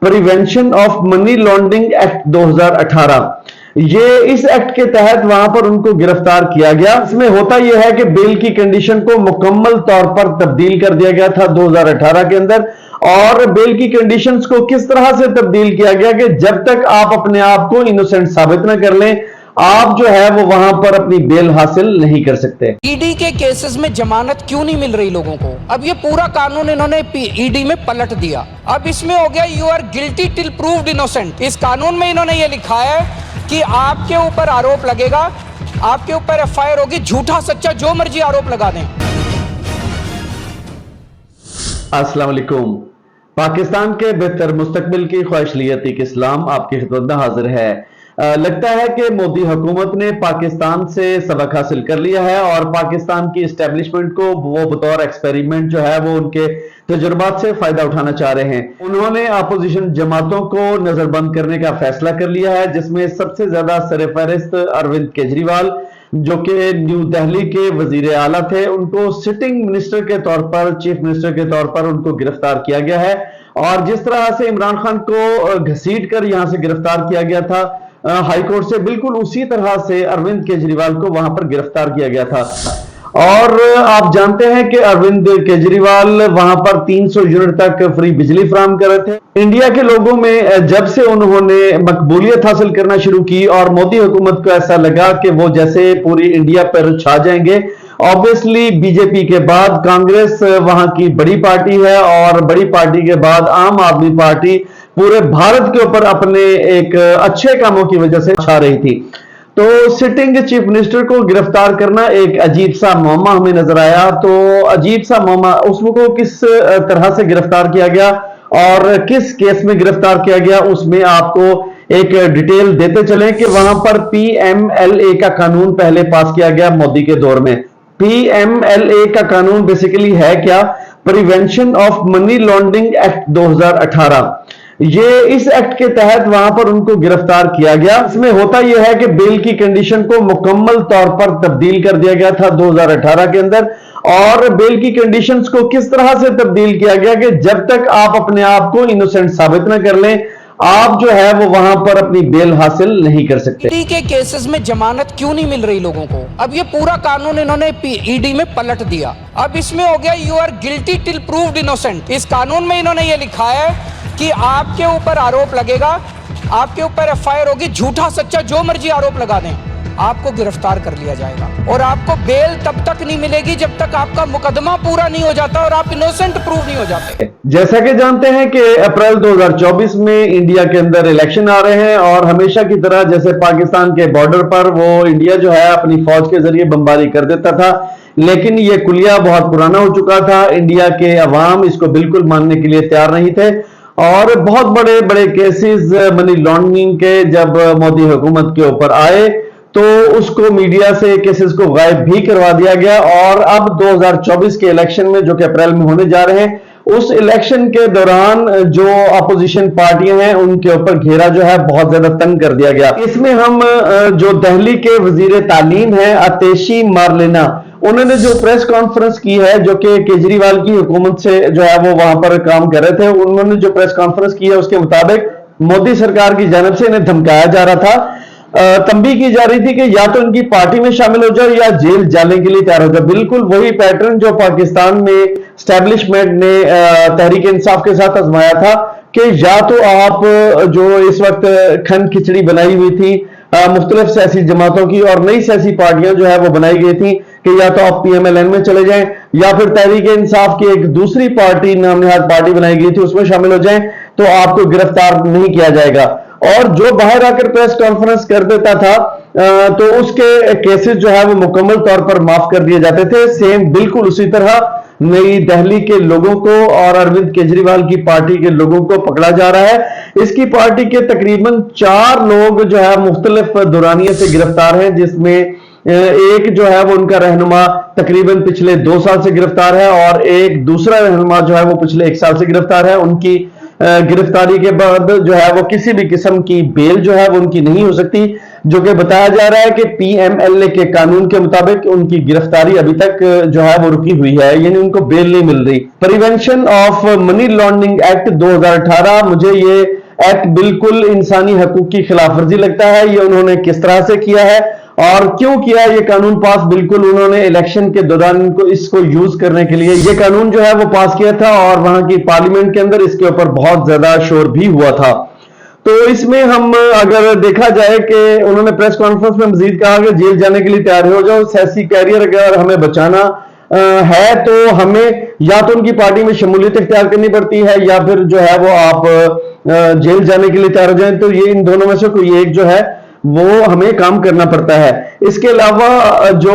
Prevention of money laundering act 2018। ये इस act के तहत वहां पर उनको गिरफ्तार किया गया। इसमें होता यह है कि बेल की कंडीशन को मुकम्मल तौर पर तब्दील कर दिया गया था 2018 के अंदर। और बेल की कंडीशंस को किस तरह से तब्दील किया गया कि जब तक आप अपने आप को इनोसेंट साबित न कर लें, आप जो है वो वहां पर अपनी बेल हासिल नहीं कर सकते। ईडी के केसेस में जमानत क्यों नहीं मिल रही लोगों को? अब ये पूरा कानून इन्होंने ईडी में पलट दिया। अब इसमें हो गया you are guilty till proved innocent. इस कानून में इन्होंने ये लिखा है कि आपके ऊपर आरोप लगेगा, आपके ऊपर एफआईआर होगी, झूठा सच्चा जो मर्जी आरोप लगा दें। अस्सलाम वालेकुम। पाकिस्तान के बेहतर मुस्तकबिल की ख्वाहिश अतीक इस्लाम आपकी खिदमत में हाजिर है। लगता है कि मोदी हुकूमत ने पाकिस्तान से सबक हासिल कर लिया है और पाकिस्तान की एस्टेब्लिशमेंट को वो बतौर एक्सपेरिमेंट जो है वो उनके तजुर्बात से फायदा उठाना चाह रहे हैं। उन्होंने अपोजिशन जमातों को नजरबंद करने का फैसला कर लिया है, जिसमें सबसे ज्यादा सरफहरिस्त अरविंद केजरीवाल जो कि न्यू दिल्ली के वजीर आला थे, उनको सिटिंग मिनिस्टर के तौर पर, चीफ मिनिस्टर के तौर पर उनको गिरफ्तार किया गया है। और जिस तरह से इमरान खान को घसीट कर यहां से गिरफ्तार किया गया था हाई कोर्ट से, बिल्कुल उसी तरह से अरविंद केजरीवाल को वहां पर गिरफ्तार किया गया था। और आप जानते हैं कि अरविंद केजरीवाल वहां पर 300 यूनिट तक फ्री बिजली फराहम कर रहे थे। इंडिया के लोगों में जब से उन्होंने मकबूलियत हासिल करना शुरू की और मोदी हुकूमत को ऐसा लगा कि वो जैसे पूरी इंडिया पर छा जाएंगे, ऑब्वियसली बीजेपी के बाद कांग्रेस वहां की बड़ी पार्टी है और बड़ी पार्टी के बाद आम आदमी पार्टी पूरे भारत के ऊपर अपने एक अच्छे कामों की वजह से छा रही थी। तो सिटिंग चीफ मिनिस्टर को गिरफ्तार करना एक अजीब सा मामला हमें नजर आया। तो अजीब सा मामला, उसको किस तरह से गिरफ्तार किया गया और किस केस में गिरफ्तार किया गया, उसमें आपको एक डिटेल देते चलें कि वहां पर पीएमएलए का कानून पहले पास किया गया मोदी के दौर में। पीएमएलए का कानून बेसिकली है क्या? Prevention of money laundering act 2018। ये इस एक्ट के तहत वहां पर उनको गिरफ्तार किया गया। इसमें होता यह है कि बेल की कंडीशन को मुकम्मल तौर पर तब्दील कर दिया गया था 2018 के अंदर। और बेल की कंडीशंस को किस तरह से तब्दील किया गया कि जब तक आप अपने आप को इनोसेंट साबित न कर लें, आप जो है वो वहां पर अपनी बेल हासिल नहीं कर सकते। ईडी के केसेस में जमानत क्यों नहीं मिल रही लोगों को? अब ये पूरा कानून इन्होंने ईडी में पलट दिया। अब इसमें हो गया you are guilty till proved innocent. इस कानून में इन्होंने ये लिखा है कि आपके ऊपर आरोप लगेगा, आपके ऊपर एफआईआर होगी, झूठा सच्चा जो मर्जी आरोप लगा दें, आपको गिरफ्तार कर लिया जाएगा। और आपको बेल तब तक नहीं मिलेगी जब तक आपका मुकदमा पूरा नहीं हो जाता और आप इनोसेंट प्रूव नहीं हो जाते। जैसा कि जानते हैं कि अप्रैल 2024 में इंडिया के अंदर इलेक्शन आ रहे हैं और हमेशा की तरह जैसे पाकिस्तान के बॉर्डर पर वो इंडिया जो है अपनी फौज के जरिए बमबारी कर देता था, लेकिन ये कुलिया बहुत पुराना हो चुका था। इंडिया के अवाम इसको बिल्कुल मानने के लिए तैयार नहीं थे और बहुत बड़े बड़े केसेस मनी लॉन्ड्रिंग के जब मोदी हुकूमत के ऊपर आए तो उसको मीडिया से केसेस को गायब भी करवा दिया गया। और अब 2024 के इलेक्शन में जो कि अप्रैल में होने जा रहे हैं, उस इलेक्शन के दौरान जो अपोजिशन पार्टियां हैं उनके ऊपर घेरा जो है बहुत ज्यादा तंग कर दिया गया। इसमें हम जो दिल्ली के वजीर तालीम है आतिशी मारलेना, उन्होंने जो प्रेस कॉन्फ्रेंस की है जो कि केजरीवाल की हुकूमत से जो है वो वहां पर काम कर रहे थे, उन्होंने जो प्रेस कॉन्फ्रेंस की है उसके मुताबिक मोदी सरकार की जानिब से इन्हें धमकाया जा रहा था, तंबी की जा रही थी कि या तो इनकी पार्टी में शामिल हो जाओ या जेल जाने के लिए तैयार हो जाओ। बिल्कुल वही पैटर्न जो पाकिस्तान में एस्टेब्लिशमेंट ने तहरीक इंसाफ के साथ आजमाया था कि या तो आप जो इस वक्त खंड खिचड़ी बनाई हुई थी मुख्तलिफ सियासी जमातों की और नई सियासी पार्टियां जो है वो बनाई गई थी कि या तो आप पीएमएलएन में चले जाएं या फिर तहरीक इंसाफ की एक दूसरी पार्टी नाम निहाद पार्टी बनाई गई थी उसमें शामिल हो जाएं तो आपको गिरफ्तार नहीं किया जाएगा। और जो बाहर आकर प्रेस कॉन्फ्रेंस कर देता था तो उसके केसेस जो है वो मुकम्मल तौर पर माफ कर दिए जाते थे। सेम बिल्कुल उसी तरह नई दिल्ली के लोगों को और अरविंद केजरीवाल की पार्टी के लोगों को पकड़ा जा रहा है। इसकी पार्टी के तकरीबन 4 लोग जो है मुख्तलिफ दौरानिये से गिरफ्तार हैं, जिसमें एक जो है वो उनका रहनुमा तकरीबन पिछले 2 साल से गिरफ्तार है और एक दूसरा रहनुमा जो है वो पिछले 1 साल से गिरफ्तार है। उनकी गिरफ्तारी के बाद जो है वो किसी भी किस्म की बेल जो है वो उनकी नहीं हो सकती, जो कि बताया जा रहा है कि पीएमएलए के कानून के मुताबिक उनकी गिरफ्तारी अभी तक जो है वो रुकी हुई है, यानी उनको बेल नहीं मिल रही। Prevention of money laundering act 2018, मुझे ये एक्ट बिल्कुल इंसानी हकूक की खिलाफवर्जी लगता है। ये उन्होंने किस तरह से किया है और क्यों किया ये कानून पास? बिल्कुल उन्होंने इलेक्शन के दौरान इसको यूज करने के लिए ये कानून जो है वो पास किया था और वहां की पार्लियामेंट के अंदर इसके ऊपर बहुत ज्यादा शोर भी हुआ था। तो इसमें हम अगर देखा जाए कि उन्होंने प्रेस कॉन्फ्रेंस में मजीद कहा कि जेल जाने के लिए तैयार हो जाओ, सियासी कैरियर अगर हमें बचाना है तो हमें या तो उनकी पार्टी में शमूलियत इख्तियार करनी पड़ती है या फिर जो है वो आप जेल जाने के लिए तैयार हो जाए। तो ये इन दोनों में से कोई एक जो है वो हमें काम करना पड़ता है। इसके अलावा जो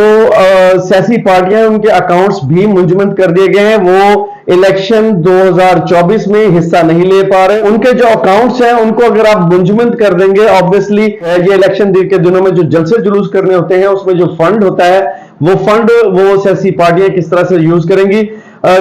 सियासी पार्टियां उनके अकाउंट्स भी मुंजमद कर दिए गए हैं, वो इलेक्शन 2024 में हिस्सा नहीं ले पा रहे। उनके जो अकाउंट्स हैं उनको अगर आप मुंजमद कर देंगे, ऑब्वियसली ये इलेक्शन के दिनों में जो जलसे जुलूस करने होते हैं उसमें जो फंड होता है वो फंड वो सियासी पार्टियां किस तरह से यूज करेंगी,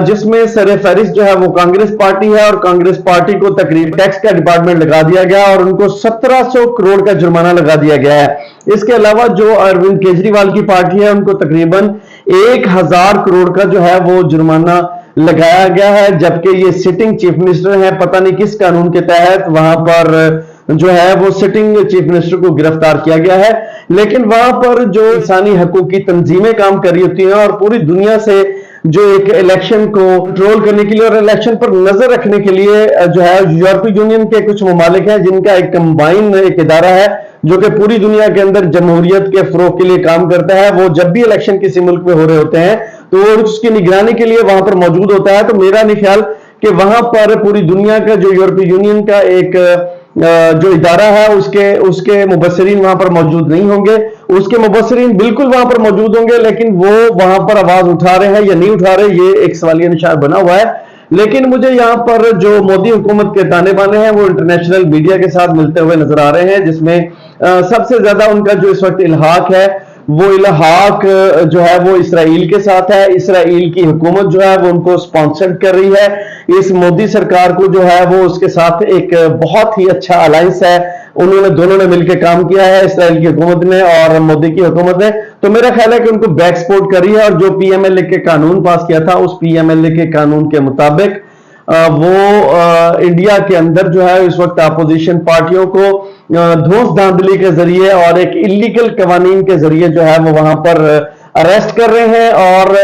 जिसमें सरे फहरिस्त जो है वो कांग्रेस पार्टी है और कांग्रेस पार्टी को तकरीबन टैक्स का डिपार्टमेंट लगा दिया गया और उनको 1700 करोड़ का जुर्माना लगा दिया गया है। इसके अलावा जो अरविंद केजरीवाल की पार्टी है उनको तकरीबन 1000 करोड़ का जो है वो जुर्माना लगाया गया है, जबकि ये सिटिंग चीफ मिनिस्टर है। पता नहीं किस कानून के तहत वहां पर जो है वो सिटिंग चीफ मिनिस्टर को गिरफ्तार किया गया है, लेकिन वहां पर जो इंसानी हकूक की तंजीमें काम कर रही होती हैं और पूरी दुनिया से जो एक इलेक्शन को कंट्रोल करने के लिए और इलेक्शन पर नजर रखने के लिए जो है यूरोपीय यूनियन के कुछ ममालिक हैं जिनका एक कंबाइन एक इदारा है जो कि पूरी दुनिया के अंदर जमहूरियत के फरोग के लिए काम करता है। वो जब भी इलेक्शन किसी मुल्क में हो रहे होते हैं तो वो उसकी निगरानी के लिए वहां पर मौजूद होता है। तो मेरा नहीं ख्याल कि वहां पर पूरी दुनिया का जो यूरोपीय यूनियन का एक जो इदारा है उसके मुबस्सिरीन वहां पर मौजूद नहीं होंगे। उसके मुबस्सिरीन बिल्कुल वहां पर मौजूद होंगे, लेकिन वो वहां पर आवाज उठा रहे हैं या नहीं उठा रहे, ये एक सवालिया निशान बना हुआ है। लेकिन मुझे यहाँ पर जो मोदी हुकूमत के ताने बाने हैं वो इंटरनेशनल मीडिया के साथ मिलते हुए नजर आ रहे हैं, जिसमें सबसे ज्यादा उनका जो इस वक्त इल्हाक है वो इल्हाक जो है वो इसराइल के साथ है। इसराइल की हुकूमत जो है वो उनको स्पॉन्सर कर रही है। इस मोदी सरकार को जो है वो उसके साथ एक बहुत ही अच्छा अलायंस है, उन्होंने दोनों ने मिलकर काम किया है, इसराइल की हुकूमत ने और मोदी की हुकूमत ने। तो मेरा ख्याल है कि उनको बैक सपोर्ट कर रही है और जो पीएमएलए के कानून पास किया था उस पीएमएलए के कानून के मुताबिक वो इंडिया के अंदर जो है इस वक्त अपोजिशन पार्टियों को धौंस धांधली के जरिए और एक इलीगल कवानीन के जरिए जो है वो वहां पर अरेस्ट कर रहे हैं और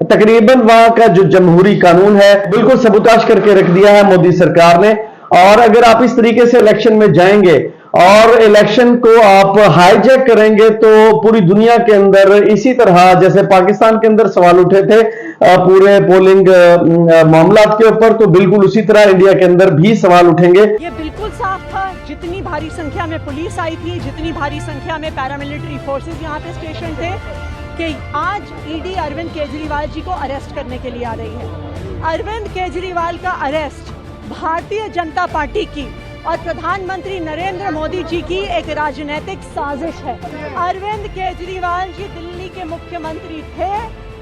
तकरीबन वहां का जो जमहूरी कानून है बिल्कुल सबूताश करके रख दिया है मोदी सरकार ने। और अगर आप इस तरीके से इलेक्शन में जाएंगे और इलेक्शन को आप हाईजैक करेंगे तो पूरी दुनिया के अंदर इसी तरह जैसे पाकिस्तान के अंदर सवाल उठे थे पूरे पोलिंग मामलात के ऊपर, तो बिल्कुल उसी तरह इंडिया के अंदर भी सवाल उठेंगे। ये बिल्कुल साफ था, जितनी भारी संख्या में पुलिस आई थी, जितनी भारी संख्या में पैरामिलिट्री फोर्सेस यहाँ पे स्टेशन थे, कि आज ईडी अरविंद केजरीवाल जी को अरेस्ट करने के लिए आ रही है। अरविंद केजरीवाल का अरेस्ट भारतीय जनता पार्टी की और प्रधानमंत्री नरेंद्र मोदी जी की एक राजनीतिक साजिश है। अरविंद केजरीवाल जी दिल्ली के मुख्यमंत्री थे,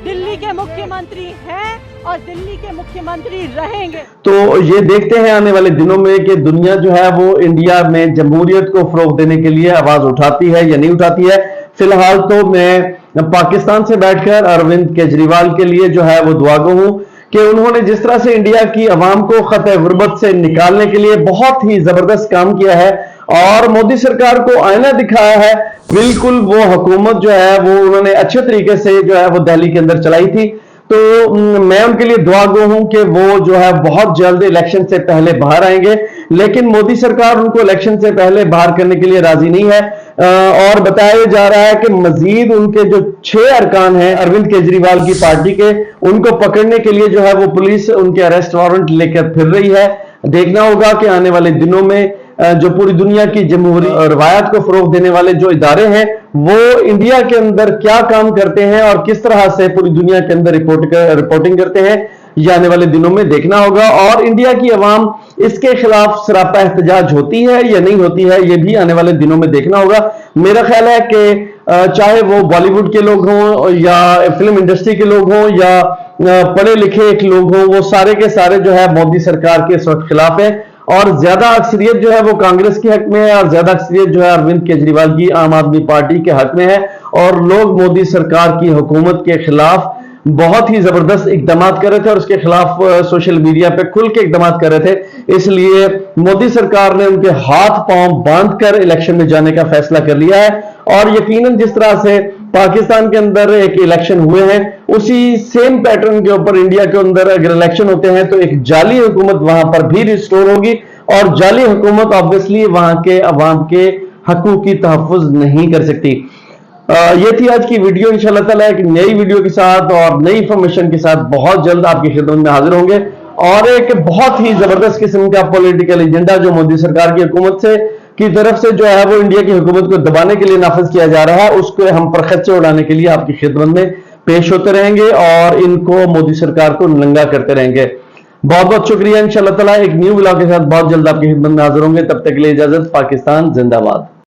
दिल्ली के मुख्यमंत्री हैं और दिल्ली के मुख्यमंत्री रहेंगे। तो ये देखते हैं आने वाले दिनों में कि दुनिया जो है वो इंडिया में जमहूरियत को फरोग देने के लिए आवाज उठाती है या नहीं उठाती है। फिलहाल तो मैं पाकिस्तान से बैठकर अरविंद केजरीवाल के लिए जो है वो दुआगो हूं कि उन्होंने जिस तरह से इंडिया की आवाम को खतरे गुर्बत से निकालने के लिए बहुत ही जबरदस्त काम किया है और मोदी सरकार को आईना दिखाया है। बिल्कुल वो हुकूमत जो है वो उन्होंने अच्छे तरीके से जो है वो दिल्ली के अंदर चलाई थी। तो मैं उनके लिए दुआ गो हूं कि वो जो है बहुत जल्द इलेक्शन से पहले बाहर आएंगे, लेकिन मोदी सरकार उनको इलेक्शन से पहले बाहर करने के लिए राजी नहीं है। और बताया जा रहा है कि मजीद उनके जो 6 अरकान हैं अरविंद केजरीवाल की पार्टी के, उनको पकड़ने के लिए जो है वो पुलिस उनके अरेस्ट वारंट लेकर फिर रही है। देखना होगा कि आने वाले दिनों में जो पूरी दुनिया की जमहूरी रवायत को फरोग देने वाले जो इदारे हैं वो इंडिया के अंदर क्या काम करते हैं और किस तरह से पूरी दुनिया के अंदर रिपोर्टिंग करते हैं, ये आने वाले दिनों में देखना होगा। और इंडिया की आवाम इसके खिलाफ सरापा एहतजाज होती है या नहीं होती है, ये भी आने वाले दिनों में देखना होगा। मेरा ख्याल है कि चाहे वो बॉलीवुड के लोग हों या फिल्म इंडस्ट्री के लोग हों या पढ़े लिखे लोग हों, वो सारे के सारे जो है मोदी सरकार के इस वक्त खिलाफ है और ज्यादा अक्सरियत जो है वो कांग्रेस के हक में है और ज्यादा अक्सरियत जो है अरविंद केजरीवाल की आम आदमी पार्टी के हक में है, और लोग मोदी सरकार की हुकूमत के खिलाफ बहुत ही जबरदस्त इकदाम कर रहे थे और उसके खिलाफ सोशल मीडिया पे खुल के इकदाम कर रहे थे। इसलिए मोदी सरकार ने उनके हाथ पांव बांधकर इलेक्शन में जाने का फैसला कर लिया है। और यकीनन जिस तरह से पाकिस्तान के अंदर एक इलेक्शन हुए हैं, उसी सेम पैटर्न के ऊपर इंडिया के अंदर अगर इलेक्शन होते हैं तो एक जाली हुकूमत वहां पर भी रिस्टोर होगी, और जाली हुकूमत ऑब्वियसली वहां के अवाम के हकूक की तहफ़्फ़ुज़ नहीं कर सकती। ये थी आज की वीडियो। इंशाअल्लाह ताला एक नई वीडियो के साथ और नई इंफॉर्मेशन के साथ बहुत जल्द आपकी खिदमत में हाजिर होंगे, और एक बहुत ही जबरदस्त किस्म का पॉलिटिकल एजेंडा जो मोदी सरकार की हुकूमत से की तरफ से जो है वो इंडिया की हुकूमत को दबाने के लिए नाफिज किया जा रहा है, उसको हम पर खर्चे उड़ाने के लिए आपकी खिदमत में पेश होते रहेंगे और इनको मोदी सरकार को नंगा करते रहेंगे। बहुत बहुत शुक्रिया। इंशाअल्लाह ताला एक न्यू व्लॉग के साथ बहुत जल्द आपकी खिदमत में हाजिर होंगे। तब तक के लिए इजाजत। पाकिस्तान जिंदाबाद।